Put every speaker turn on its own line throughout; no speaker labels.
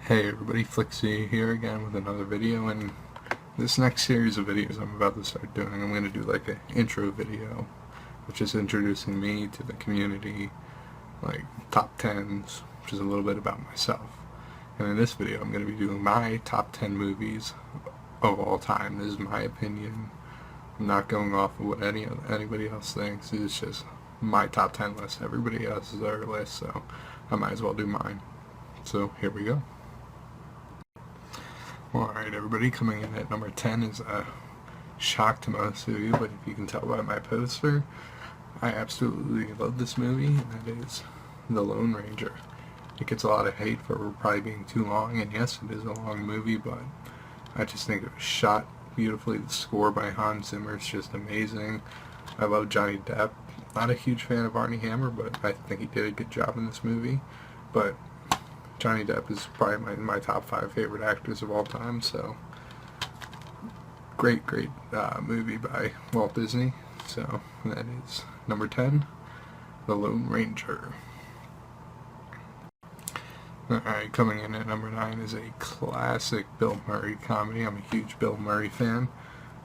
Hey everybody, Flixie here again with another video, and this next series of videos I'm about to start doing, I'm going to do like an intro video, which is introducing me to the community, like top 10s, which is a little bit about myself. And in this video I'm going to be doing my top 10 movies of all time. This is my opinion. I'm not going off of what anybody else thinks. It's just my top 10 list. Everybody else is their list, so I might as well do mine. So here we go. Alright everybody, coming in at number 10 is a shock to most of you, but if you can tell by my poster, I absolutely love this movie, and that is The Lone Ranger. It gets a lot of hate for probably being too long, and yes, it is a long movie, but I just think it was shot beautifully. The score by Hans Zimmer is just amazing. I love Johnny Depp. Not a huge fan of Armie Hammer, but I think he did a good job in this movie. But Johnny Depp is probably my top 5 favorite actors of all time, so great movie by Walt Disney. So that is number 10, The Lone Ranger. Alright, coming in at number 9 is a classic Bill Murray comedy. I'm a huge Bill Murray fan,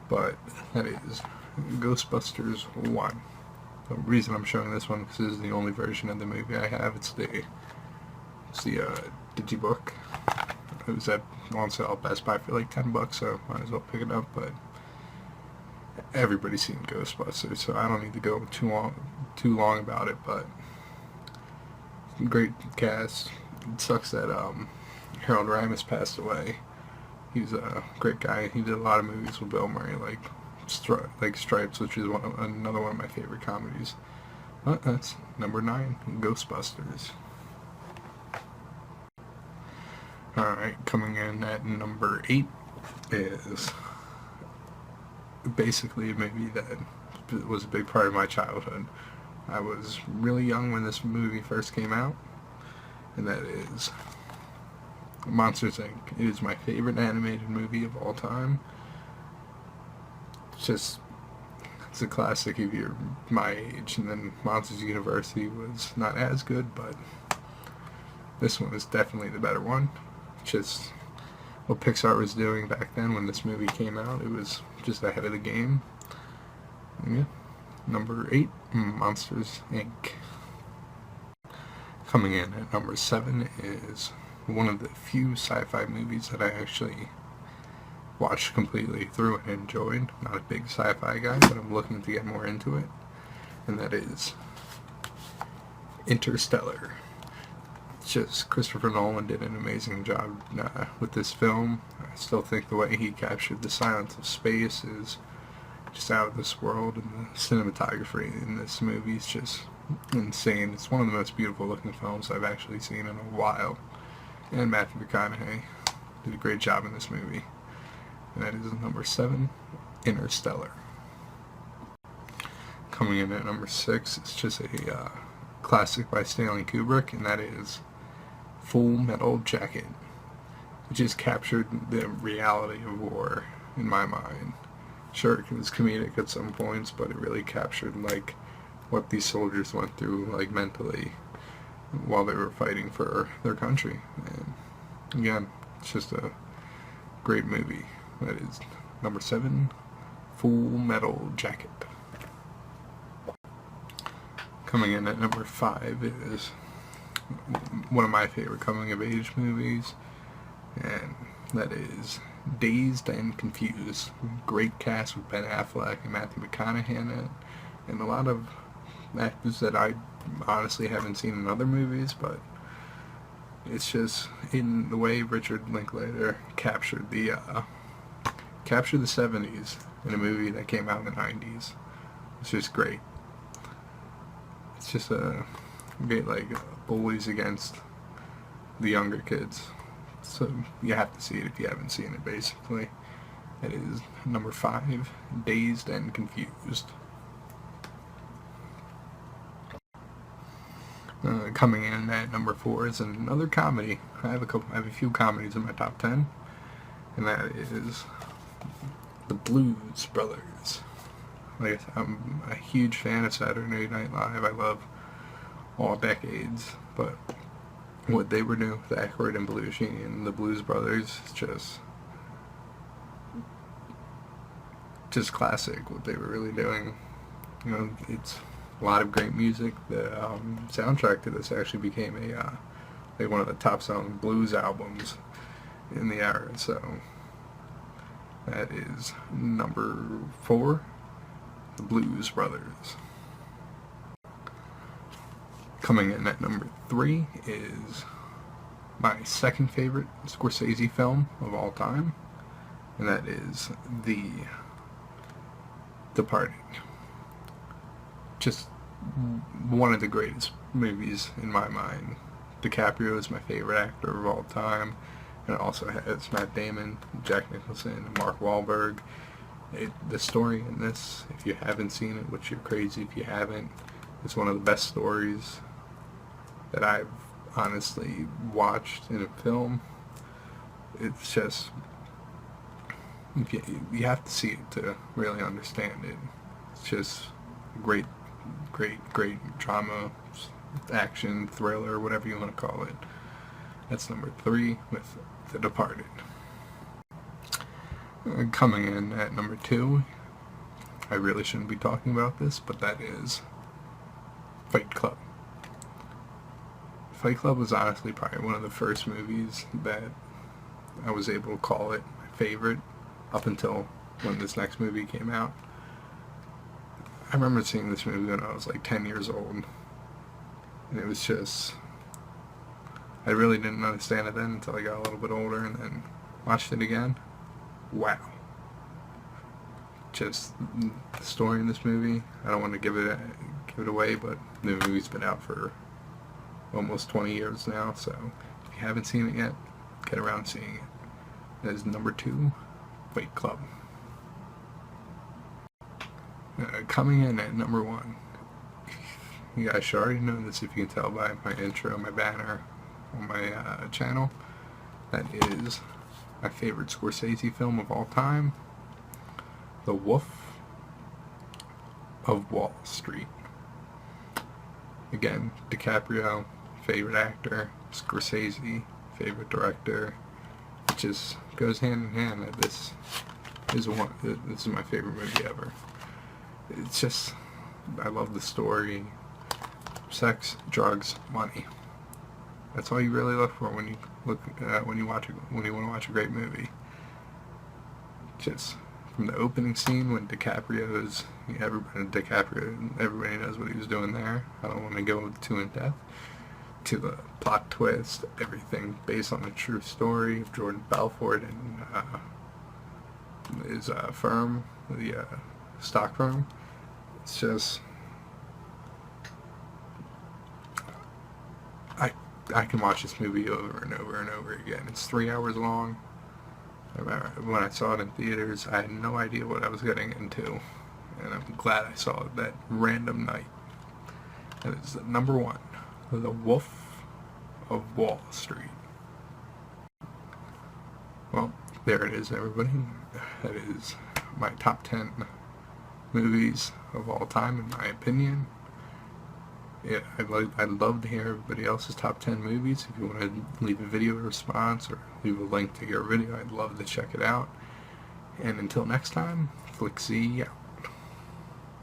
but that is Ghostbusters 1. The reason I'm showing this one is because this is the only version of the movie I have. It's the Digibook. It was on sale at Best Buy for like $10, so might as well pick it up. But everybody's seen Ghostbusters, so I don't need to go too long about it. But great cast. It sucks that Harold Ramis passed away. He was a great guy. He did a lot of movies with Bill Murray, like Stripes, which is another one of my favorite comedies. But that's number 9, Ghostbusters. Alright, coming in at number 8 is basically a movie that was a big part of my childhood. I was really young when this movie first came out, and that is Monsters, Inc. It is my favorite animated movie of all time. It's a classic if you're my age, and then Monsters University was not as good, but this one is definitely the better one. Just what Pixar was doing back then when this movie came out, it was just ahead of the game. And yeah, number 8, Monsters, Inc. Coming in at number 7 is one of the few sci-fi movies that I actually watched completely through and enjoyed. Not a big sci-fi guy, but I'm looking to get more into it, and that is Interstellar. Just Christopher Nolan did an amazing job with this film. I still think the way he captured the silence of space is just out of this world, and the cinematography in this movie is just insane. It's one of the most beautiful looking films I've actually seen in a while, and Matthew McConaughey did a great job in this movie. And that is number 7, Interstellar. Coming in at number 6, it's just a classic by Stanley Kubrick, and that is Full Metal Jacket. It just captured the reality of war in my mind. Sure, it was comedic at some points, but it really captured like what these soldiers went through, like mentally, while they were fighting for their country. And again, it's just a great movie. That is number 7, Full Metal Jacket. Coming in at number 5 is one of my favorite coming-of-age movies, and that is Dazed and Confused. Great cast with Ben Affleck and Matthew McConaughey in it, and a lot of actors that I honestly haven't seen in other movies, but it's just in the way Richard Linklater captured the 70s in a movie that came out in the 90s. It's just great. It's just a great, like, bullies against the younger kids. So you have to see it if you haven't seen it, basically. It is number 5, Dazed and Confused. Coming in at number 4 is another comedy. I have a few comedies in my top 10, and that is The Blues Brothers. Like I said, I'm a huge fan of Saturday Night Live. I love all decades, but what they were doing with Aykroyd and Belushi and the Blues Brothers is just classic. What they were really doing, you know, it's a lot of great music. The soundtrack to this actually became a like one of the top selling blues albums in the era. So that is number 4, the Blues Brothers. Coming in at number 3 is my second favorite Scorsese film of all time, and that is The Departed. Just one of the greatest movies in my mind. DiCaprio is my favorite actor of all time, and it also has Matt Damon, Jack Nicholson, and Mark Wahlberg. The story in this, if you haven't seen it, which you're crazy if you haven't, it's one of the best stories that I've honestly watched in a film. It's just, you have to see it to really understand it. It's just great drama, action, thriller, whatever you want to call it. That's number 3 with The Departed. Coming in at number 2, I really shouldn't be talking about this, but that is Fight Club. Fight Club was honestly probably one of the first movies that I was able to call it my favorite up until when this next movie came out. I remember seeing this movie when I was like 10 years old, and it was just, I really didn't understand it then until I got a little bit older and then watched it again. Wow. Just the story in this movie, I don't want to give it away, but the movie's been out for almost 20 years now, so if you haven't seen it yet, get around seeing it. That is number 2, Fight Club. Coming in at number 1, you guys should already know this if you can tell by my intro, my banner on my channel. That is my favorite Scorsese film of all time, The Wolf of Wall Street. Again, DiCaprio, favorite actor, Scorsese, favorite director. It just goes hand in hand that this is my favorite movie ever. It's just, I love the story. Sex, drugs, money. That's all you really look for when you when you want to watch a great movie. Just from the opening scene when everybody knows what he was doing there. I don't want to go too in depth. To the plot twist, everything based on a true story of Jordan Belfort and his firm, the stock firm. It's just, I can watch this movie over and over and over again. It's 3 hours long. When I saw it in theaters, I had no idea what I was getting into, and I'm glad I saw it that random night. And it's number 1, The Wolf of Wall Street. Well, there it is, everybody. That is my top 10 movies of all time, in my opinion. Yeah, I'd love to hear everybody else's top 10 movies. If you want to leave a video response or leave a link to your video, I'd love to check it out. And until next time, Flick Z out.